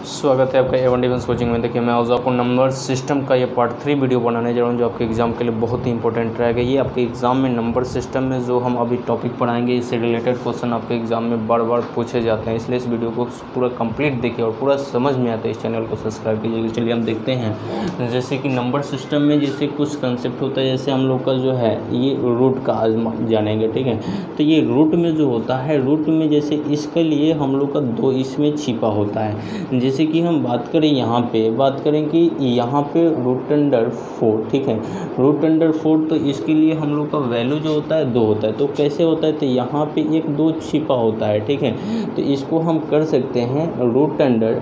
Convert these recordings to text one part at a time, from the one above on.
स्वागत है आपका A1 डिफेंस कोचिंग में। देखिए मैं आज आपको नंबर सिस्टम का ये पार्ट 3 वीडियो बनाने जा रहा हूँ जो आपके एग्ज़ाम के लिए बहुत ही इंपॉर्टेंट रहेगा। ये आपके एग्ज़ाम में नंबर सिस्टम में जो हम अभी टॉपिक पढ़ाएंगे इससे रिलेटेड क्वेश्चन आपके एग्ज़ाम में बार बार पूछे जाते हैं, इसलिए इस वीडियो को पूरा कंप्लीट देखिए और पूरा समझ में आता है इस चैनल को सब्सक्राइब कीजिएगा। चलिए हम देखते हैं जैसे कि नंबर सिस्टम में जैसे कुछ कंसेप्ट होता है, जैसे हम लोग का जो है ये रूट का आज जानेंगे, ठीक है। तो ये रूट में जो होता है, रूट में जैसे इसके लिए हम लोग का दो इसमें छिपा होता है। जैसे कि हम बात करें यहाँ पे बात करें कि यहाँ पे रूट अंडर 4, ठीक है, रूट अंडर 4, तो इसके लिए हम लोग का वैल्यू जो होता है 2 होता है। तो कैसे होता है, तो यहाँ पे एक 2 छिपा होता है, ठीक है। तो इसको हम कर सकते हैं रूट अंडर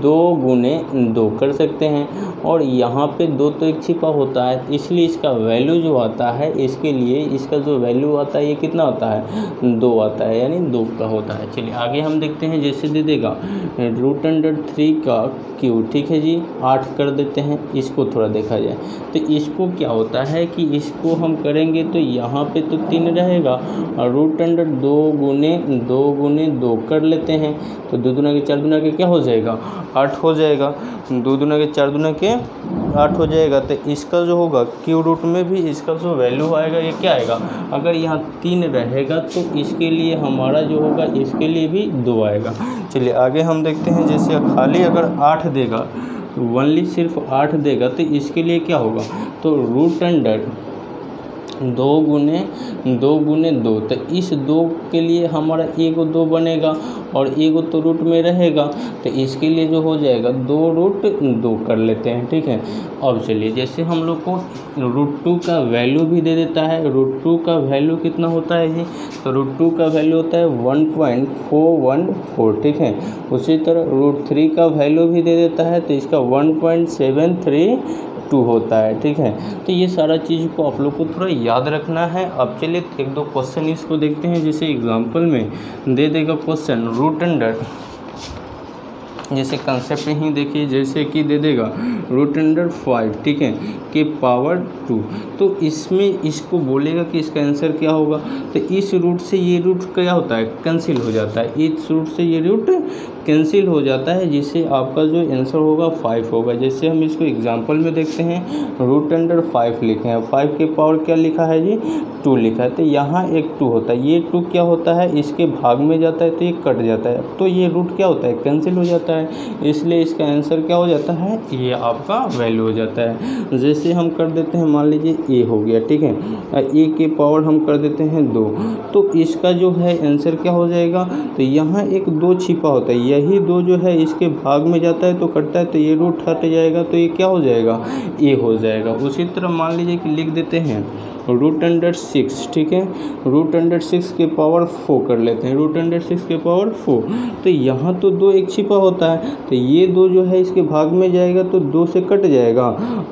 2 गुने 2 कर सकते हैं, और यहाँ पे 2 तो एक छिपा होता है, इसलिए इसका वैल्यू जो आता है इसके लिए इसका जो वैल्यू आता है ये कितना आता है, 2 आता है, यानी 2 का होता है। चलिए आगे हम देखते हैं, जैसे दे देगा रूट अंडर 3 का क्यू, ठीक है जी, 8 कर देते हैं। इसको थोड़ा देखा जाए तो इसको क्या होता है कि इसको हम करेंगे तो यहाँ पे तो 3 रहेगा, और रूट अंडर 2 गुने 2 कर लेते हैं, तो 2 दूना के 4 दूना के क्या हो जाएगा, 8 हो जाएगा। 2 दूना के 4 दूना के 8 हो जाएगा। तो इसका जो होगा क्यू रूट में भी इसका जो वैल्यू आएगा ये क्या आएगा, अगर यहाँ 3 रहेगा तो इसके लिए हमारा जो होगा इसके लिए भी 2 आएगा। चलिए आगे हम देखते हैं, जैसे खाली अगर 8 देगा, ओनली सिर्फ 8 देगा, तो इसके लिए क्या होगा, तो रूट अंडर 2 गुने 2, तो इस 2 के लिए हमारा एगो 2 बनेगा और एगो तो रूट में रहेगा, तो इसके लिए जो हो जाएगा 2 रूट 2 कर लेते हैं, ठीक है। अब चलिए जैसे हम लोग को रूट 2 का वैल्यू भी दे देता है, रूट 2 का वैल्यू कितना होता है जी, तो रूट 2 का वैल्यू होता है 1.414, ठीक है। उसी तरह रूट 3 का वैल्यू भी दे देता है, तो इसका 1.732 होता है, ठीक है। तो ये सारा चीज़ को आप लोग को थोड़ा याद रखना है। अब चलिए 1-2 क्वेश्चन इसको देखते हैं। जैसे एग्जांपल में दे देगा क्वेश्चन रूट अंडर, जैसे कंसेप्ट ही देखिए, जैसे कि दे देगा रूट अंडर 5, ठीक है, के पावर 2, तो इसमें इसको बोलेगा कि इसका आंसर क्या होगा। तो इस रूट से ये रूट क्या होता है, कैंसिल हो जाता है, इस रूट से ये रूट कैंसिल हो जाता है, जिससे आपका जो आंसर होगा 5 होगा। जैसे हम इसको एग्जांपल में देखते हैं, रूट अंडर 5 लिखे हैं, 5 के पावर क्या लिखा है जी, 2 लिखा है, तो यहाँ एक 2 होता है, ये 2 क्या होता है, इसके भाग में जाता है तो ये कट जाता है, तो ये रूट क्या होता है, कैंसिल हो जाता है, इसलिए इसका आंसर क्या हो जाता है, ये आपका वैल्यू हो जाता है। जैसे हम कर देते हैं, मान लीजिए ए हो गया, ठीक है, ए के पावर हम कर देते हैं 2, तो इसका जो है आंसर क्या हो जाएगा, तो यहाँ एक 2 छिपा होता है, यही 2 जो है इसके भाग में जाता है तो कटता है, तो ये रूट हट जाएगा, तो ये क्या हो जाएगा, ए हो जाएगा। उसी तरह मान लीजिए कि लिख देते हैं रूट अंडर 6, ठीक है, रूट अंडर 6 के पावर 4 कर लेते हैं, रूट अंडर 6 के पावर 4, तो यहाँ तो 2 एक छिपा होता है, तो ये 2 जो है इसके भाग में जाएगा तो 2 से कट जाएगा।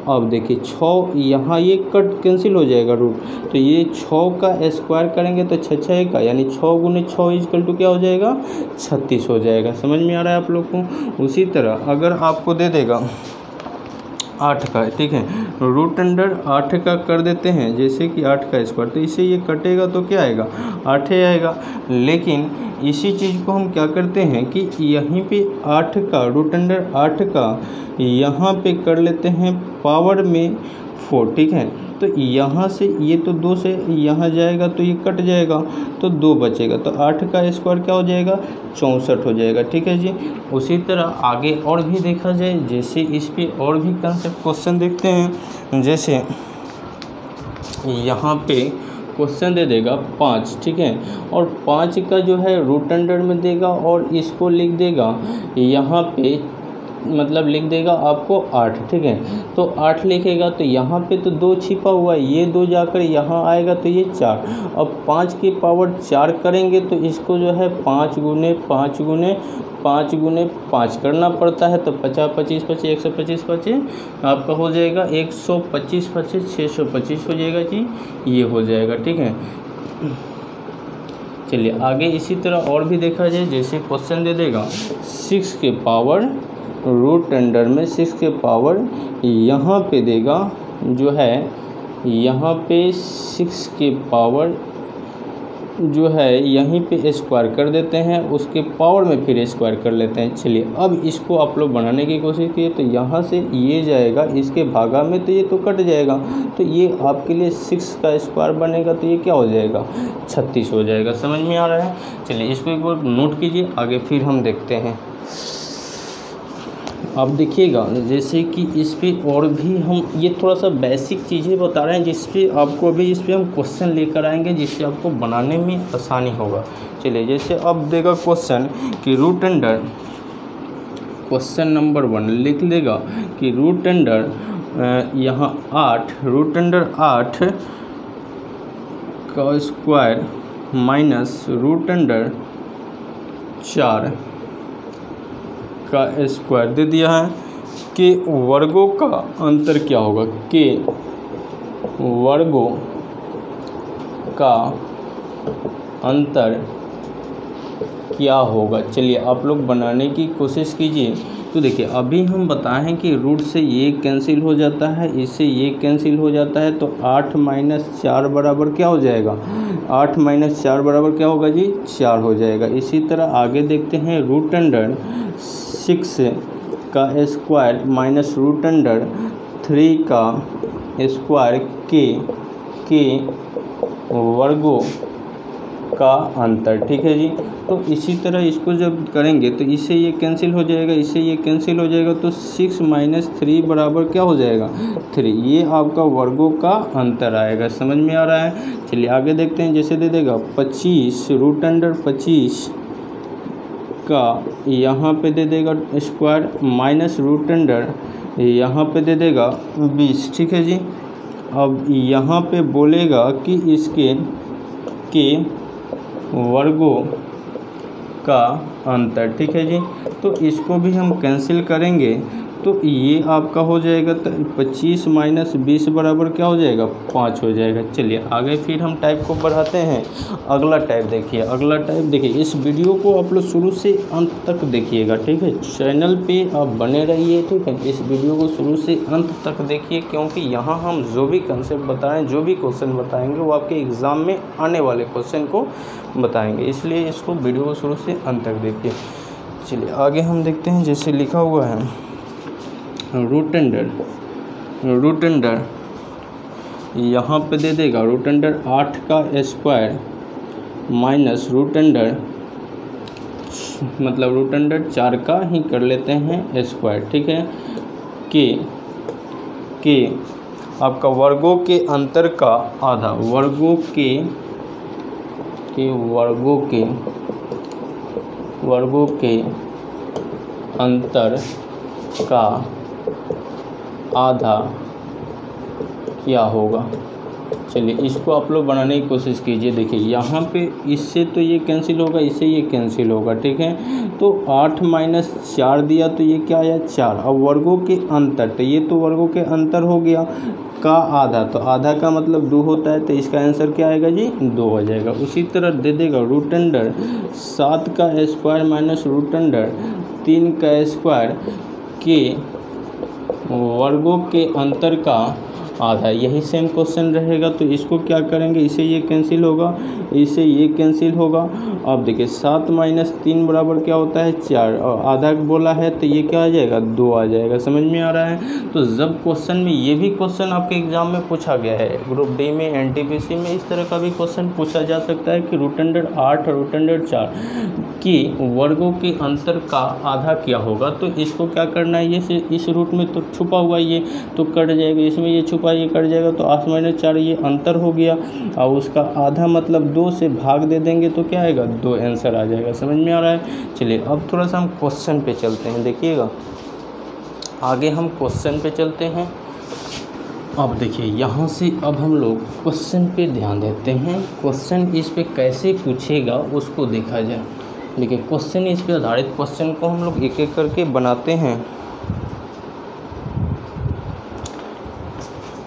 अब देखिए 6, यहाँ ये कट कैंसिल हो जाएगा रूट, तो ये 6 का स्क्वायर करेंगे तो 6 का, यानी 6 गुने 6 इक्वल टू क्या हो जाएगा, 36 हो जाएगा। समझ में आ रहा है आप लोग को। उसी तरह अगर आपको दे देगा 8 का, ठीक है, रूट अंडर 8 का कर देते हैं, जैसे कि 8 का स्क्वायर, तो इसे ये कटेगा तो क्या आएगा, 8 ही आएगा। लेकिन इसी चीज़ को हम क्या करते हैं कि यहीं पे 8 का रूट अंडर 8 का यहाँ पे कर लेते हैं पावर में 4, ठीक है, तो यहाँ से ये तो 2 से यहाँ जाएगा तो ये कट जाएगा, तो 2 बचेगा, तो 8 का स्क्वायर क्या हो जाएगा, 64 हो जाएगा, ठीक है जी। उसी तरह आगे और भी देखा जाए, जैसे इस पे और भी कंसेप्ट क्वेश्चन देखते हैं। जैसे यहाँ पे क्वेश्चन दे देगा 5, ठीक है, और 5 का जो है रूट अंडर में देगा और इसको लिख देगा यहाँ पे, मतलब लिख देगा आपको 8, ठीक है, तो 8 लिखेगा तो यहाँ पे तो 2 छिपा हुआ है, ये 2 जाकर यहाँ आएगा तो ये 4। अब 5 के पावर 4 करेंगे तो इसको जो है 5 गुने 5 करना पड़ता है, तो 50 25 25 125 25 आपका हो जाएगा 125 25 625 हो जाएगा जी, ये हो जाएगा, ठीक है। चलिए आगे इसी तरह और भी देखा जाए, जैसे क्वेश्चन दे देगा 6 के पावर रूट अंडर में 6 के पावर यहाँ पे देगा जो है, यहाँ पे 6 के पावर जो है यहीं पे स्क्वायर कर देते हैं, उसके पावर में फिर स्क्वायर कर लेते हैं। चलिए अब इसको आप लोग बनाने की कोशिश कीजिए। तो यहाँ से ये जाएगा इसके भागा में, तो ये तो कट जाएगा, तो ये आपके लिए 6 का स्क्वायर बनेगा, तो ये क्या हो जाएगा 36 हो जाएगा। समझ में आ रहा है? चलिए इसको एक बार नोट कीजिए, आगे फिर हम देखते हैं। अब देखिएगा जैसे कि इस पे और भी हम ये थोड़ा सा बेसिक चीज़ें बता रहे हैं, जिस पे आपको अभी इस पे हम क्वेश्चन लेकर आएंगे, जिससे आपको बनाने में आसानी होगा। चलिए जैसे अब देगा क्वेश्चन कि रूट अंडर, क्वेश्चन नंबर 1 लिख लेगा कि रूट अंडर यहाँ 8, रूट अंडर 8 का स्क्वायर माइनस रूट अंडर 4 का स्क्वायर दे दिया है, के वर्गों का अंतर क्या होगा, के वर्गों का अंतर क्या होगा। चलिए आप लोग बनाने की कोशिश कीजिए। तो देखिए अभी हम बताएं कि रूट से ये कैंसिल हो जाता है, इससे ये कैंसिल हो जाता है, तो 8 - 4 बराबर क्या हो जाएगा, 8 - 4 बराबर क्या होगा जी 4 हो जाएगा। इसी तरह आगे देखते हैं, रूट अंडर 6 का स्क्वायर माइनस रूट अंडर 3 का स्क्वायर के वर्गों का अंतर। ठीक है जी। तो इसी तरह इसको जब करेंगे तो इससे ये कैंसिल हो जाएगा, इससे ये कैंसिल हो जाएगा, तो 6 - 3 बराबर क्या हो जाएगा 3। ये आपका वर्गों का अंतर आएगा। समझ में आ रहा है? चलिए आगे देखते हैं। जैसे दे देगा 25, रूट अंडर 25 का यहाँ पे दे देगा स्क्वायर माइनस रूट अंडर यहाँ पे दे देगा 20। ठीक है जी। अब यहाँ पे बोलेगा कि इसके के वर्गों का अंतर। ठीक है जी। तो इसको भी हम कैंसिल करेंगे, तो ये आपका हो जाएगा 25 - 20 बराबर क्या हो जाएगा 5 हो जाएगा। चलिए आगे फिर हम टाइप को बढ़ाते हैं। अगला टाइप देखिए, अगला टाइप देखिए। इस वीडियो को आप लोग शुरू से अंत तक देखिएगा। ठीक है, चैनल पे आप बने रहिए। ठीक है, इस वीडियो को शुरू से अंत तक देखिए, क्योंकि यहाँ हम जो भी कंसेप्ट बताएं, जो भी क्वेश्चन बताएंगे, वो आपके एग्ज़ाम में आने वाले क्वेश्चन को बताएंगे, इसलिए इसको वीडियो को शुरू से अंत तक देखिए। चलिए आगे हम देखते हैं। जैसे लिखा हुआ है रूट अंडर यहाँ पे दे देगा रूट अंडर 8 का स्क्वायर माइनस रूट अंडर, मतलब रूट अंडर 4 का ही कर लेते हैं स्क्वायर। ठीक है, के आपका वर्गों के अंतर का आधा, वर्गों के अंतर का आधा क्या होगा। चलिए इसको आप लोग बनाने की कोशिश कीजिए। देखिए यहाँ पे इससे तो ये कैंसिल होगा, इससे ये कैंसिल होगा। ठीक है, तो 8 - 4 दिया, तो ये क्या आया 4। अब वर्गों के अंतर, तो ये तो वर्गों के अंतर हो गया का आधा, तो आधा का मतलब 2 होता है, तो इसका आंसर क्या आएगा जी 2 हो जाएगा। उसी तरह दे देगा रूट अंडर 7 का स्क्वायर माइनस रूट अंडर 3 का स्क्वायर के वर्गों के अंतर का आधा। यही सेम क्वेश्चन रहेगा। तो इसको क्या करेंगे, इसे ये कैंसिल होगा, इसे ये कैंसिल होगा। अब देखिए 7 - 3 बराबर क्या होता है 4, और आधा बोला है, तो ये क्या आ जाएगा 2 आ जाएगा। समझ में आ रहा है? तो जब क्वेश्चन में ये भी क्वेश्चन आपके एग्जाम में पूछा गया है, ग्रुप डी में, एनटीपीसी में, इस तरह का भी क्वेश्चन पूछा जा सकता है कि रूट अंडर 8 रूट अंडर 4 की वर्गों के अंतर का आधा क्या होगा। तो इसको क्या करना है, ये इस रूट में तो छुपा हुआ ये तो कट जाएगा, इसमें ये छुपा ये कट जाएगा, तो 8 - 4 ये अंतर हो गया, और उसका आधा मतलब 2 से भाग दे देंगे तो क्या आएगा 2 आंसर आ जाएगा। समझ में आ रहा है? चलिए अब थोड़ा सा हम क्वेश्चन पे चलते हैं। देखिएगा आगे हम क्वेश्चन पे चलते हैं। अब देखिए यहाँ से अब हम लोग क्वेश्चन पे ध्यान देते हैं। क्वेश्चन इस पे कैसे पूछेगा उसको देखा जाए। देखिए क्वेश्चन इस पे आधारित क्वेश्चन को हम लोग एक एक करके बनाते हैं।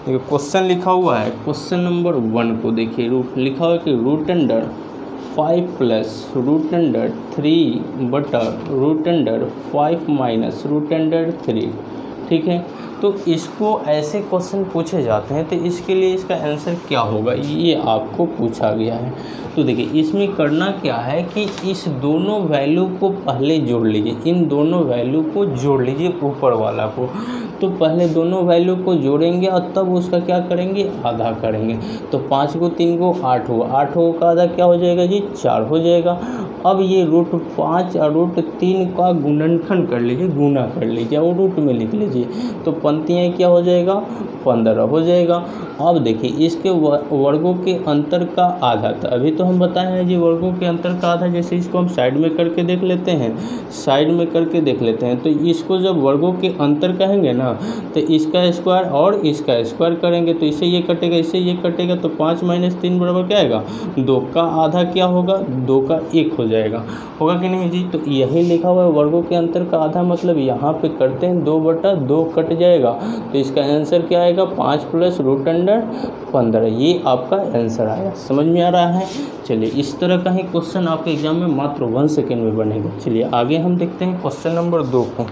देखिए क्वेश्चन लिखा हुआ है, क्वेश्चन नंबर 1 को देखिए। लिखा हुआ है कि रूट अंडर 5 + रूट अंडर 3 बटा रूट अंडर 5 - रूट अंडर 3। ठीक है। तो इसको ऐसे क्वेश्चन पूछे जाते हैं, तो इसके लिए इसका आंसर क्या होगा ये आपको पूछा गया है। तो देखिए इसमें करना क्या है कि इस दोनों वैल्यू को पहले जोड़ लीजिए, इन दोनों वैल्यू को जोड़ लीजिए ऊपर वाला को। तो पहले दोनों वैल्यू को जोड़ेंगे और तब उसका क्या करेंगे, आधा करेंगे। तो 5 को 3 को 8 हुआ, 8 हो का आधा क्या हो जाएगा जी, 4 हो जाएगा। अब ये √5 और √3 का गुणनखंड कर लीजिए, गुना कर लीजिए और रूट में लिख लीजिए, तो पंक्तियाँ क्या हो जाएगा, 15 हो जाएगा। अब देखिए इसके वर्गों के अंतर का आधा, तो अभी तो हम बताए हैं जी वर्गों के अंतर का आधा, जैसे इसको हम साइड में करके देख लेते हैं, साइड में करके देख लेते हैं। तो इसको जब वर्गों के अंतर कहेंगे ना, तो इसका स्क्वायर और इसका स्क्वायर करेंगे, तो इससे ये कटेगा, इससे ये कटेगा, तो 5 - 3 बराबर क्या आएगा, 2 का आधा क्या होगा, 2 का 1 हो जाएगा, होगा कि नहीं जी। तो यही लिखा हुआ है वर्गों के अंतर का आधा, मतलब यहाँ पे करते हैं 2/2 कट जाएगा, तो इसका आंसर क्या आएगा, 5 + √15, ये आपका आंसर आया। समझ में आ रहा है। चलिए इस तरह का ही क्वेश्चन आपके एग्जाम में मात्र 1 सेकेंड में बनेगा। चलिए आगे हम देखते हैं क्वेश्चन नंबर 2 को।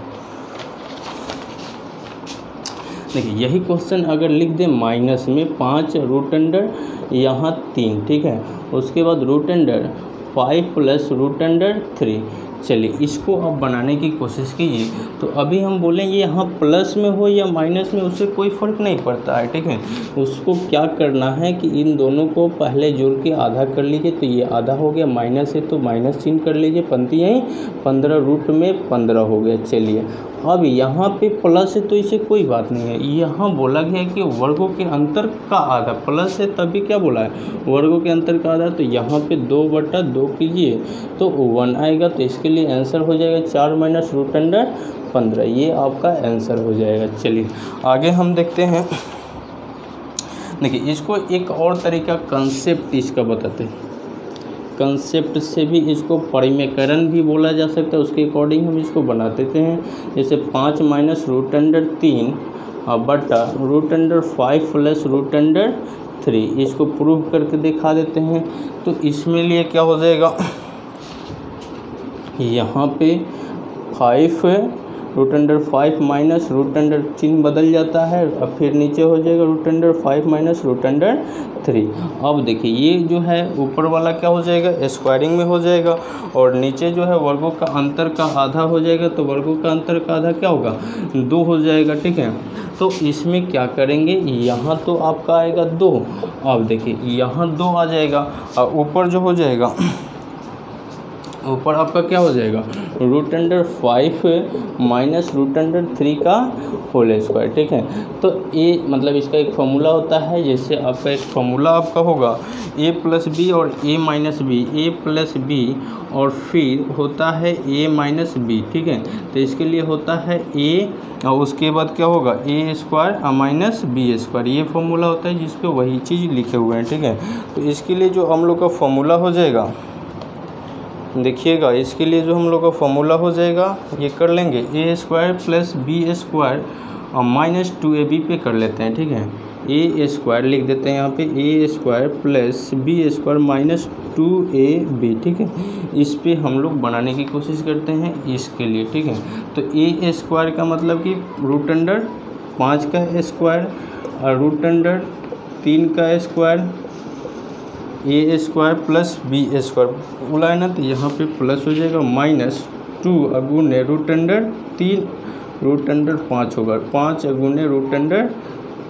देखिए यही क्वेश्चन अगर लिख दें माइनस में 5 √, यहाँ 3, ठीक है, उसके बाद √5 + √3। चलिए इसको अब बनाने की कोशिश कीजिए। तो अभी हम बोलेंगे यहाँ प्लस में हो या माइनस में, उससे कोई फ़र्क नहीं पड़ता है, ठीक है। उसको क्या करना है कि इन दोनों को पहले जोड़ के आधा कर लीजिए, तो ये आधा हो गया, माइनस है तो माइनस चिन्ह कर लीजिए, पंक्ति यहीं 15 रूट में 15 हो गया। चलिए अब यहाँ पे प्लस है तो इसे कोई बात नहीं है, यहाँ बोला गया है कि वर्गों के अंतर का आधा, प्लस है तभी क्या बोला है, वर्गों के अंतर का आधा, तो यहाँ पे 2/2 कीजिए तो 1 आएगा, तो इसके लिए आंसर हो जाएगा 4 - √15, ये आपका आंसर हो जाएगा। चलिए आगे हम देखते हैं। देखिए इसको एक और तरीका कंसेप्ट इसका बताते हैं, कंसेप्ट से भी इसको परिमेयकरण भी बोला जा सकता है, उसके अकॉर्डिंग हम इसको बना देते हैं। जैसे 5 - √3 बटा √5 + √3, इसको प्रूव करके दिखा देते हैं। तो इसमें लिए क्या हो जाएगा, यहाँ पे 5 √5 - √, चिन्ह बदल जाता है, अब फिर नीचे हो जाएगा √5 - √3। अब देखिए ये जो है ऊपर वाला क्या हो जाएगा, स्क्वायरिंग में हो जाएगा, और नीचे जो है वर्गों का अंतर का आधा हो जाएगा, तो वर्गों का अंतर का आधा क्या होगा, 2 हो जाएगा, ठीक है। तो इसमें क्या करेंगे, यहाँ तो आपका आएगा 2, अब देखिए यहाँ 2 आ जाएगा, और ऊपर जो हो जाएगा, ऊपर आपका क्या हो जाएगा, √5 - √3 का होल स्क्वायर, ठीक है। तो ये मतलब इसका एक फॉर्मूला होता है, जैसे आपका एक फॉर्मूला आपका होगा a + b और a - b, a + b और फिर होता है a - b, ठीक है। तो इसके लिए होता है a और उसके बाद क्या होगा a² - b², ये फॉर्मूला होता है जिस पे वही चीज़ लिखे हुए हैं, ठीक है। तो इसके लिए जो हम लोग का फॉर्मूला हो जाएगा, देखिएगा इसके लिए जो हम लोग का फॉर्मूला हो जाएगा, ये कर लेंगे a² + b² और -2ab पे कर लेते हैं, ठीक है। a² लिख देते हैं यहाँ पे, a² + b² -2ab, ठीक है। इस पे हम लोग बनाने की कोशिश करते हैं इसके लिए, ठीक है। तो a² का मतलब कि √5 का स्क्वायर और √3 का स्क्वायर, a² + b² बोला है ना, तो यहाँ पे प्लस हो जाएगा -2 * √3, √5 होगा, 5 *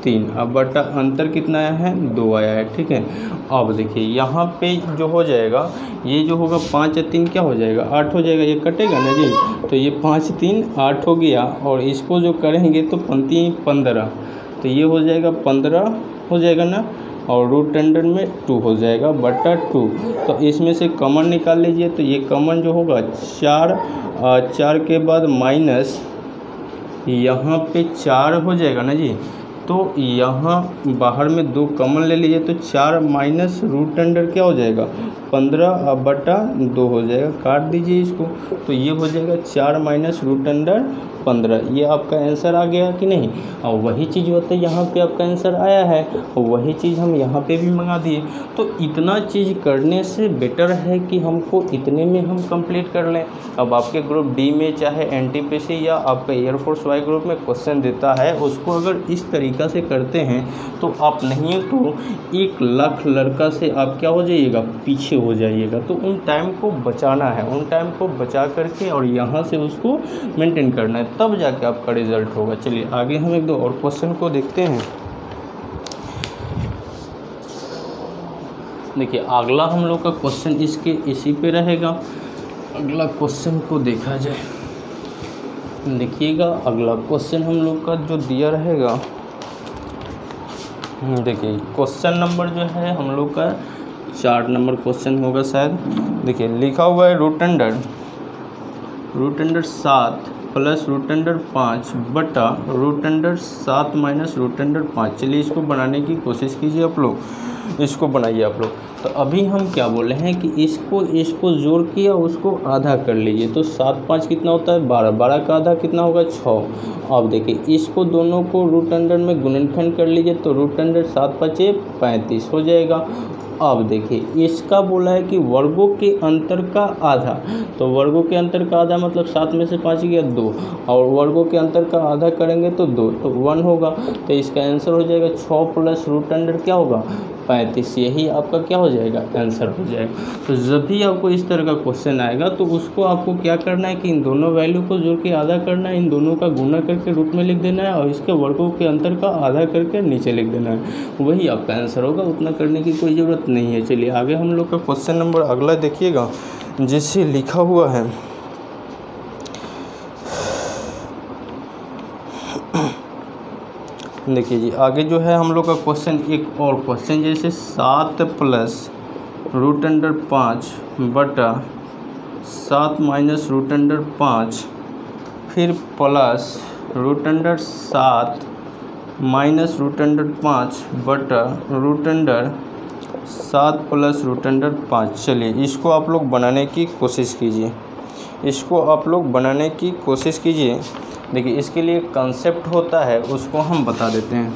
√3, अब बटा अंतर कितना आया है, 2 आया है, ठीक है। अब देखिए यहाँ पे जो हो जाएगा, ये जो होगा 5 या 3 क्या हो जाएगा, 8 हो जाएगा, ये कटेगा ना जी, तो ये 5 - 3 8 हो गया, और इसको जो करेंगे तो पंक्ति 15, तो ये हो जाएगा 15 हो जाएगा ना, और √10 में 2 हो जाएगा बटा 2। तो इसमें से कॉमन निकाल लीजिए, तो ये कॉमन जो होगा 4 के बाद माइनस यहाँ पे 4 हो जाएगा ना जी, तो यहाँ बाहर में 2 कॉमन ले लीजिए तो 4 माइनस रूट अंडर क्या हो जाएगा 15/2 हो जाएगा। काट दीजिए इसको तो ये हो जाएगा 4 माइनस रूट अंडर 15। ये आपका आंसर आ गया कि नहीं। और वही चीज़ होता है यहाँ पे आपका आंसर आया है और वही चीज़ हम यहाँ पे भी मंगा दिए। तो इतना चीज़ करने से बेटर है कि हमको इतने में हम कंप्लीट कर लें। अब आपके ग्रुप डी में चाहे एनटीपीसी या आपका एयरफोर्स वाई ग्रुप में क्वेश्चन देता है, उसको अगर इस तरीक़ा से करते हैं तो आप नहीं तो 1 लाख लड़का से आप क्या हो जाइएगा, पीछे हो जाइएगा। तो उन टाइम को बचाना है, उन टाइम को बचा करके और यहाँ से उसको मेंटेन करना है, तब जाके आपका रिजल्ट होगा। चलिए आगे हम 1-2 और क्वेश्चन को देखते हैं। देखिए अगला हम लोग का क्वेश्चन इसके इसी पे रहेगा। अगला क्वेश्चन को देखा जाए, देखिएगा अगला क्वेश्चन हम लोग का जो दिया रहेगा, देखिए क्वेश्चन नंबर जो है हम लोग का 4 नंबर क्वेश्चन होगा शायद। देखिए लिखा हुआ है root under 7 plus root under 5 बटा root under 7 minus root under 5। चलिए इसको बनाने की कोशिश कीजिए आप लोग, इसको बनाइए आप लोग। तो अभी हम क्या बोले हैं कि इसको जोड़ किया उसको आधा कर लीजिए। तो 7 5 कितना होता है 12, 12 का आधा कितना होगा 6। अब देखिए इसको दोनों को रूट अंडर में गुणनखंड कर लीजिए तो रूट अंडर 7 5 35 हो जाएगा। अब देखिए इसका बोला है कि वर्गों के अंतर का आधा, तो वर्गों के अंतर का आधा मतलब 7 में से 5 गया 2, और वर्गों के अंतर का आधा करेंगे तो 2, तो 1 होगा। तो इसका आंसर हो जाएगा 6 प्लस रूट अंडर क्या होगा 35। यही आपका क्या हो जाएगा आंसर हो जाएगा। तो जब भी आपको इस तरह का क्वेश्चन आएगा तो उसको आपको क्या करना है कि इन दोनों वैल्यू को जोड़ के आधा करना है, इन दोनों का गुणा करके रूट में लिख देना है और इसके वर्गों के अंतर का आधा करके नीचे लिख देना है, वही आपका आंसर होगा। उतना करने की कोई ज़रूरत नहीं है। चलिए आगे हम लोग का क्वेश्चन नंबर अगला देखिएगा, जिससे लिखा हुआ है देखिए जी आगे जो है हम लोग का क्वेश्चन, एक और क्वेश्चन जैसे 7 प्लस रूट अंडर 5 बटा 7 माइनस रूट अंडर 5 फिर plus root under 7 minus root under 5 बटा root under 7 plus root under 5। चलिए इसको आप लोग बनाने की कोशिश कीजिए, इसको आप लोग बनाने की कोशिश कीजिए। देखिए इसके लिए कंसेप्ट होता है उसको हम बता देते हैं,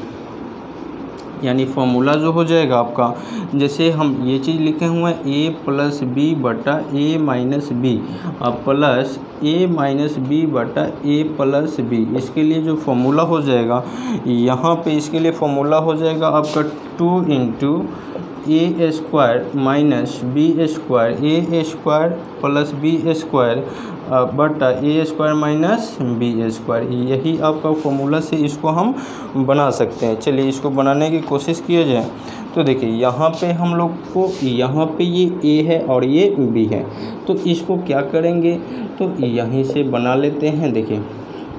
यानी फॉर्मूला जो हो जाएगा आपका, जैसे हम ये चीज़ लिखे हुए हैं a प्लस बी बटा a minus B plus a minus B बटा a प्लस बी। इसके लिए जो फॉर्मूला हो जाएगा यहाँ पे, इसके लिए फॉर्मूला हो जाएगा आपका 2 इंटू ए स्क्वायर माइनस बी स्क्वायर, ए स्क्वायर प्लस बी स्क्वायर बटा ए स्क्वायर माइनस बी स्क्वायर। यही आपका फॉर्मूला से इसको हम बना सकते हैं। चलिए इसको बनाने की कोशिश किया जाए। तो देखिए यहाँ पे हम लोग को, यहाँ पे ये a है और ये b है, तो इसको क्या करेंगे तो यहीं से बना लेते हैं। देखिए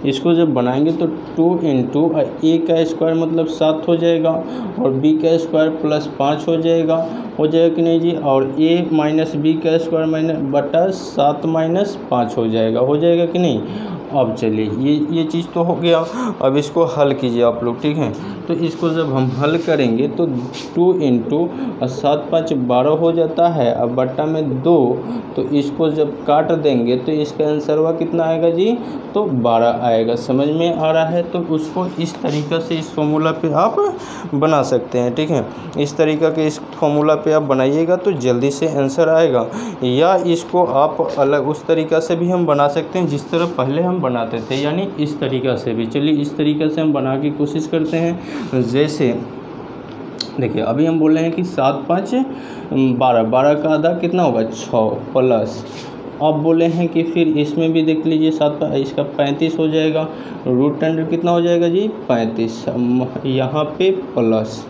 इसको जब बनाएंगे तो 2 इंटू a का स्क्वायर मतलब 7 हो जाएगा और b का स्क्वायर प्लस 5 हो जाएगा कि नहीं जी, और a माइनस बी का स्क्वायर माइनस बटा 7 माइनस 5 हो जाएगा कि नहीं। अब चलिए ये चीज़ तो हो गया। अब इसको हल कीजिए आप लोग, ठीक है। तो इसको जब हम हल करेंगे तो 2 इंटू 7 5 12 हो जाता है, अब बट्टा में 2, तो इसको जब काट देंगे तो इसका आंसर हुआ कितना आएगा जी, तो 12 आएगा। समझ में आ रहा है। तो उसको इस तरीक़ा से इस फॉर्मूला पे आप बना सकते हैं, ठीक है। इस तरीक़ा के इस फॉर्मूला पे आप बनाइएगा तो जल्दी से आंसर आएगा, या इसको आप अलग उस तरीक़ा से भी हम बना सकते हैं जिस तरह पहले हम बनाते थे, यानी इस तरीक़ा से भी। चलिए इस तरीक़ा से हम बना की कोशिश करते हैं। जैसे देखिए अभी हम बोल रहे हैं कि 7 5 12, 12 का आधा कितना होगा 6 प्लस, अब बोले हैं कि फिर इसमें भी देख लीजिए 7 इसका 35 हो जाएगा, रूट अंडर कितना हो जाएगा जी 35, यहाँ पे प्लस।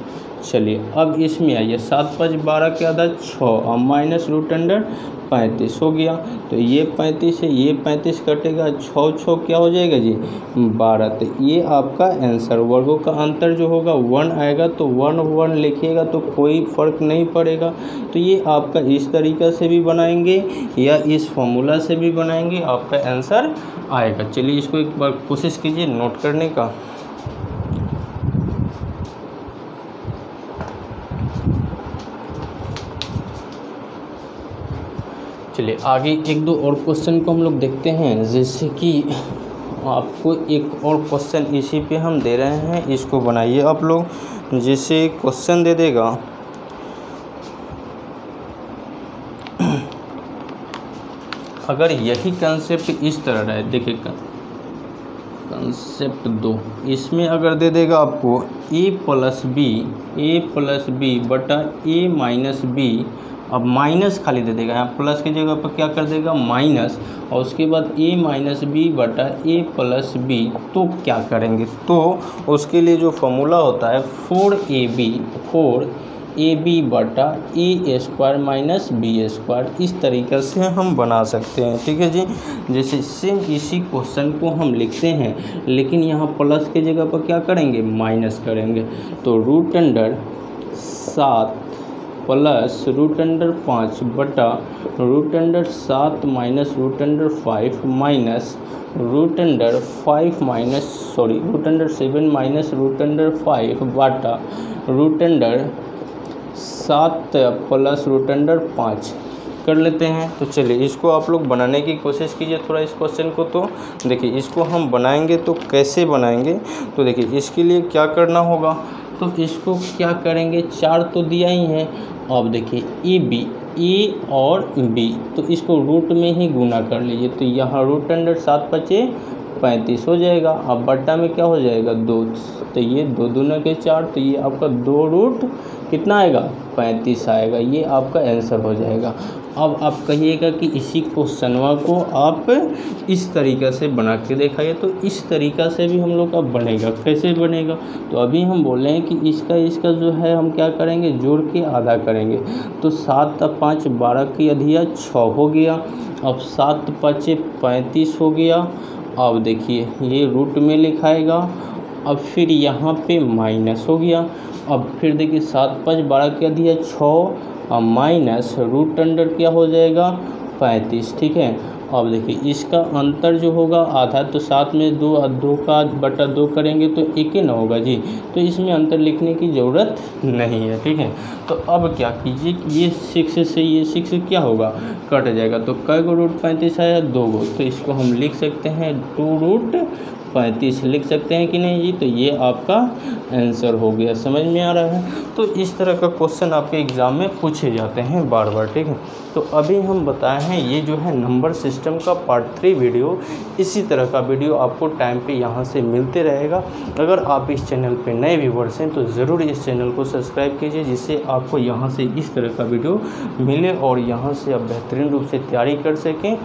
चलिए अब इसमें आइए 7 5 12 के आधा 6 और माइनस रूट अंडर 35 हो गया। तो ये 35 है, ये 35 कटेगा, 6 6 क्या हो जाएगा जी 12। तो ये आपका आंसर, वर्गों का अंतर जो होगा 1 आएगा, तो 1 1 लिखिएगा तो कोई फ़र्क नहीं पड़ेगा। तो ये आपका इस तरीक़ा से भी बनाएंगे या इस फॉर्मूला से भी बनाएंगे, आपका आंसर आएगा। चलिए इसको एक बार कोशिश कीजिए नोट करने का। चलिए आगे एक दो और क्वेश्चन को हम लोग देखते हैं। जैसे कि आपको एक और क्वेश्चन इसी पे हम दे रहे हैं, इसको बनाइए आप लोग। जैसे क्वेश्चन दे देगा अगर यही कंसेप्ट इस तरह रहे, देखिए कंसेप्ट 2, इसमें अगर दे देगा आपको a प्लस बी बटा a माइनस बी, अब माइनस खाली दे देगा, यहाँ प्लस की जगह पर क्या कर देगा माइनस, और उसके बाद a माइनस बी बटा a प्लस बी, तो क्या करेंगे? तो उसके लिए जो फॉर्मूला होता है 4ab बटा a square minus B square, इस तरीक़े से हम बना सकते हैं। ठीक है जी। जैसे सेम इसी क्वेश्चन को हम लिखते हैं, लेकिन यहाँ प्लस की जगह पर क्या करेंगे माइनस करेंगे। तो root under 7 plus root under 5 बटा root under 7 minus root under 5 minus root under 5 minus root under 7 minus root under 5 बटा root under 7 plus root under 5 कर लेते हैं। तो चलिए इसको आप लोग बनाने की कोशिश कीजिए थोड़ा इस क्वेश्चन को। तो देखिए इसको हम बनाएंगे तो कैसे बनाएंगे, तो देखिए इसके लिए क्या करना होगा, तो इसको क्या करेंगे, 4 तो दिया ही है। अब देखिए ए और बी, तो इसको रूट में ही गुना कर लीजिए। तो यहाँ रूट अंडर 7 5 35 हो जाएगा। अब बट्टा में क्या हो जाएगा 2, तो ये 2 दूना के 4, तो ये आपका 2 रूट कितना आएगा 35 आएगा। ये आपका आंसर हो जाएगा। अब आप कहिएगा कि इसी क्वेश्चनवा को आप इस तरीक़ा से बना के दिखाइए। तो इस तरीक़ा से भी हम लोग का बनेगा। कैसे बनेगा, तो अभी हम बोल रहे हैं कि इसका जो है हम क्या करेंगे, जोड़ के आधा करेंगे। तो 7 और 5 12 की अधिया 6 हो गया। अब 7 5 35 हो गया। अब देखिए ये रूट में लिखाएगा। अब फिर यहाँ पे माइनस हो गया। अब फिर देखिए 7 5 12 की अधिया 6 और माइनस रूट अंडर क्या हो जाएगा 35। ठीक है। अब देखिए इसका अंतर जो होगा आधा, तो 7 में 2 का बटा 2 करेंगे तो 1 ना होगा जी, तो इसमें अंतर लिखने की ज़रूरत नहीं है। ठीक है। तो अब क्या कीजिए कि ये 6 से ये 6 क्या होगा कट जाएगा। तो कै गो रूट 35 आया 2 गो, तो इसको हम लिख सकते हैं 2 रूट 35 लिख सकते हैं कि नहीं जी। तो ये आपका आंसर हो गया। समझ में आ रहा है। तो इस तरह का क्वेश्चन आपके एग्ज़ाम में पूछे जाते हैं बार बार। ठीक है। तो अभी हम बताए हैं ये जो है नंबर सिस्टम का पार्ट 3 वीडियो, इसी तरह का वीडियो आपको टाइम पे यहाँ से मिलते रहेगा। अगर आप इस चैनल पे नए व्यूवर्स हैं तो ज़रूर इस चैनल को सब्सक्राइब कीजिए, जिससे आपको यहाँ से इस तरह का वीडियो मिले और यहाँ से आप बेहतरीन रूप से तैयारी कर सकें।